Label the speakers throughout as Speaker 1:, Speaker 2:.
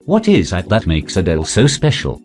Speaker 1: What is it that makes Adele so special?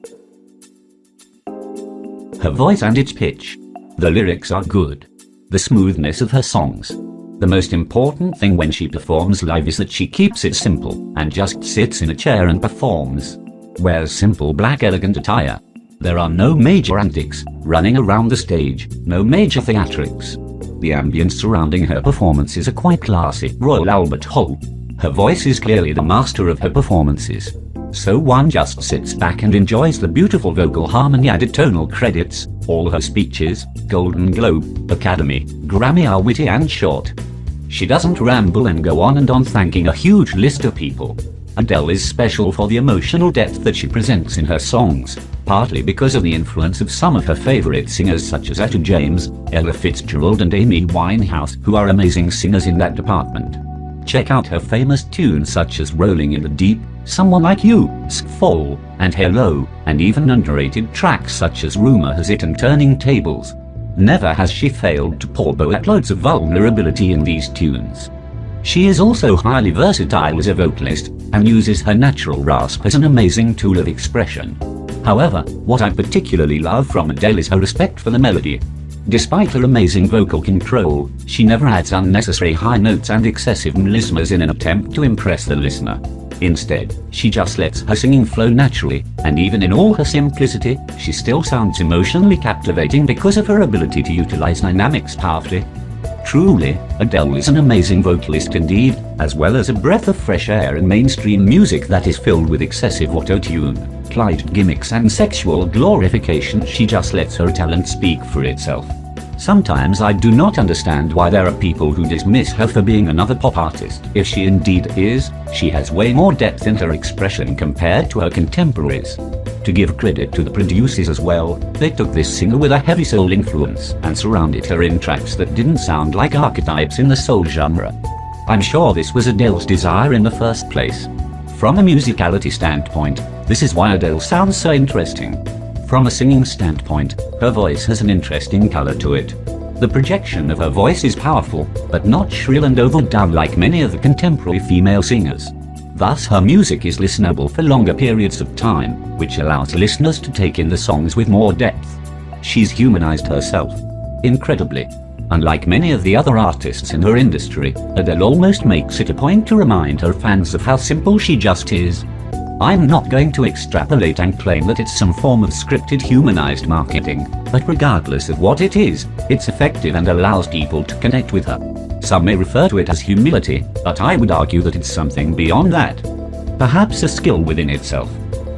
Speaker 1: Her voice and its pitch. The lyrics are good. The smoothness of her songs. The most important thing when she performs live is that she keeps it simple and just sits in a chair and performs. Wears simple black elegant attire. There are no major antics running around the stage, no major theatrics. The ambience surrounding her performances are quite classy. Royal Albert Hall. Her voice is clearly the master of her performances. So one just sits back and enjoys the beautiful vocal harmony added tonal credits. All her speeches, Golden Globe, Academy, Grammy are witty and short. She doesn't ramble and go on and on thanking a huge list of people. Adele is special for the emotional depth that she presents in her songs, partly because of the influence of some of her favorite singers such as Etta James, Ella Fitzgerald and Amy Winehouse, who are amazing singers in that department. Check out her famous tunes such as Rolling in the Deep, Someone Like You, Fall, and Hello, and even underrated tracks such as Rumor Has It and Turning Tables. Never has she failed to pour boatloads of vulnerability in these tunes. She is also highly versatile as a vocalist, and uses her natural rasp as an amazing tool of expression. However, what I particularly love from Adele is her respect for the melody. Despite her amazing vocal control, she never adds unnecessary high notes and excessive melismas in an attempt to impress the listener. Instead, she just lets her singing flow naturally, and even in all her simplicity, she still sounds emotionally captivating because of her ability to utilize dynamics powerfully. Truly, Adele is an amazing vocalist indeed, as well as a breath of fresh air in mainstream music that is filled with excessive auto-tune, cliched gimmicks and sexual glorification. She just lets her talent speak for itself. Sometimes I do not understand why there are people who dismiss her for being another pop artist. If she indeed is, she has way more depth in her expression compared to her contemporaries. To give credit to the producers as well, they took this singer with a heavy soul influence and surrounded her in tracks that didn't sound like archetypes in the soul genre. I'm sure this was Adele's desire in the first place. From a musicality standpoint, this is why Adele sounds so interesting. From a singing standpoint, her voice has an interesting color to it. The projection of her voice is powerful, but not shrill and overdone like many of the contemporary female singers. Thus her music is listenable for longer periods of time, which allows listeners to take in the songs with more depth. She's humanized herself incredibly. Unlike many of the other artists in her industry, Adele almost makes it a point to remind her fans of how simple she just is. I'm not going to extrapolate and claim that it's some form of scripted humanized marketing, but regardless of what it is, it's effective and allows people to connect with her. Some may refer to it as humility, but I would argue that it's something beyond that. Perhaps a skill within itself.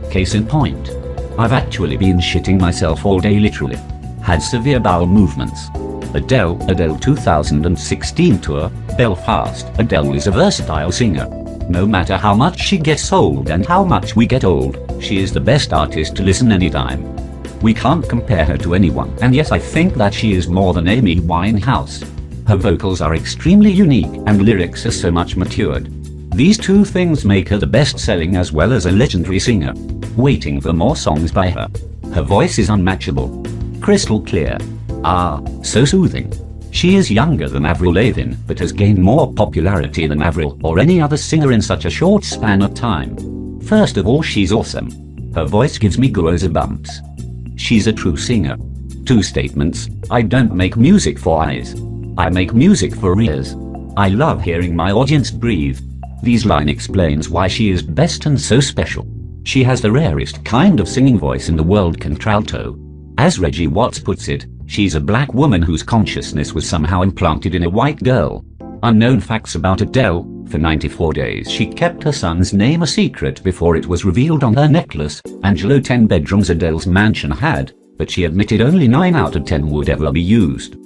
Speaker 1: Case in point. I've actually been shitting myself all day literally. Had severe bowel movements. Adele 2016 tour, Belfast. Adele is a versatile singer. No matter how much she gets old and how much we get old, she is the best artist to listen anytime. We can't compare her to anyone, and yes, I think that she is more than Amy Winehouse. Her vocals are extremely unique and lyrics are so much matured. These two things make her the best-selling as well as a legendary singer. Waiting for more songs by her. Her voice is unmatchable. Crystal clear. So soothing. She is younger than Avril Lavigne, but has gained more popularity than Avril or any other singer in such a short span of time. First of all, she's awesome. Her voice gives me goosebumps. She's a true singer. Two statements: I don't make music for eyes. I make music for ears. I love hearing my audience breathe. This line explains why she is best and so special. She has the rarest kind of singing voice in the world, contralto. As Reggie Watts puts it, she's a black woman whose consciousness was somehow implanted in a white girl. Unknown facts about Adele: for 94 days she kept her son's name a secret before it was revealed on her necklace. Angelo 10 bedrooms Adele's mansion had, but she admitted only 9 out of 10 would ever be used.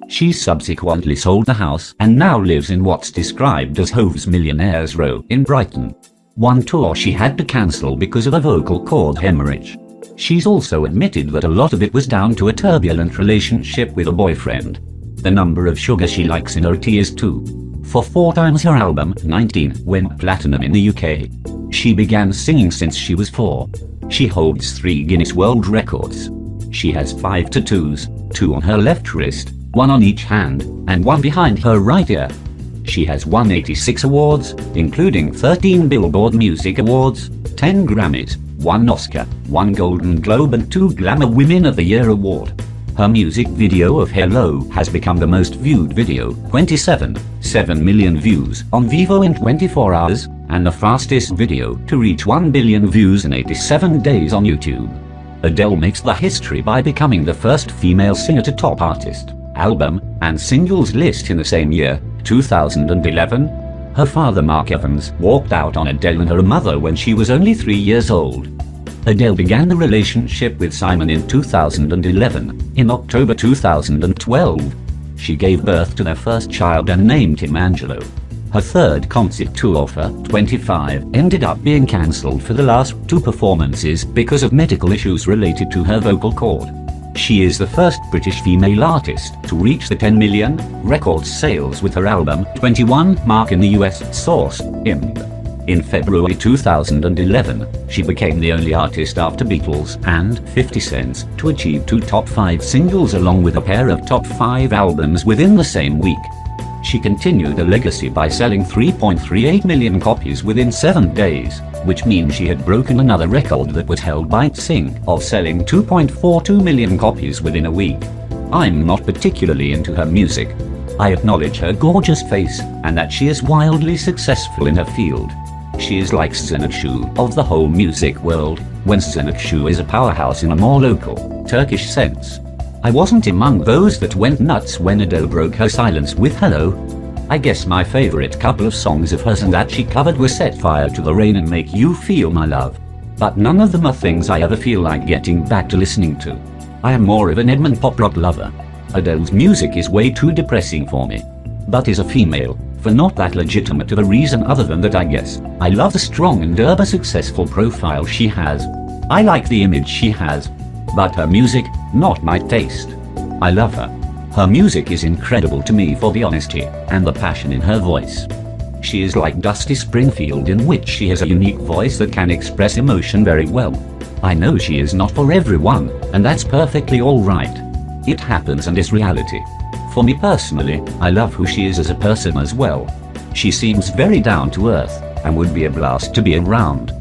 Speaker 1: She subsequently sold the house and now lives in what's described as Hove's Millionaires Row in Brighton. One tour she had to cancel because of a vocal cord hemorrhage. She's also admitted that a lot of it was down to a turbulent relationship with a boyfriend. The number of sugar she likes in her tea is 2. For 4 times her album, 19, went platinum in the UK. She began singing since she was 4. She holds 3 Guinness World Records. She has 5 tattoos, 2 on her left wrist, 1 on each hand, and 1 behind her right ear. She has won 86 awards, including 13 Billboard Music Awards, 10 Grammys, 1 Oscar, 1 Golden Globe and 2 Glamour Women of the Year award. Her music video of Hello has become the most viewed video, 7 million views on Vivo in 24 hours, and the fastest video to reach 1 billion views in 87 days on YouTube. Adele makes the history by becoming the first female singer to top artist, album, and singles list in the same year, 2011. Her father Mark Evans walked out on Adele and her mother when she was only 3 years old. Adele began the relationship with Simon in 2011. In October 2012, she gave birth to their first child and named him Angelo. Her third concert tour for 25 ended up being cancelled for the last 2 performances because of medical issues related to her vocal cord. She is the first British female artist to reach the 10 million record sales with her album 21 mark in the US. Source: IMD. In February 2011, she became the only artist after Beatles and 50 Cent to achieve 2 top 5 singles along with a pair of top 5 albums within the same week. She continued a legacy by selling 3.38 million copies within 7 days, which means she had broken another record that was held by Sing of selling 2.42 million copies within a week. I'm not particularly into her music. I acknowledge her gorgeous face and that she is wildly successful in her field. She is like Sanatçı of the whole music world, when Sanatçı is a powerhouse in a more local, Turkish sense. I wasn't among those that went nuts when Adele broke her silence with Hello. I guess my favorite couple of songs of hers and that she covered were Set Fire to the Rain and Make You Feel My Love. But none of them are things I ever feel like getting back to listening to. I am more of an Edmund pop rock lover. Adele's music is way too depressing for me. But is a female, for not that legitimate of a reason other than that I guess. I love the strong and urban successful profile she has. I like the image she has. But her music, not my taste. I love her. Her music is incredible to me for the honesty and the passion in her voice. She is like Dusty Springfield in which she has a unique voice that can express emotion very well. I know she is not for everyone, and that's perfectly alright. It happens and is reality. For me personally, I love who she is as a person as well. She seems very down to earth, and would be a blast to be around.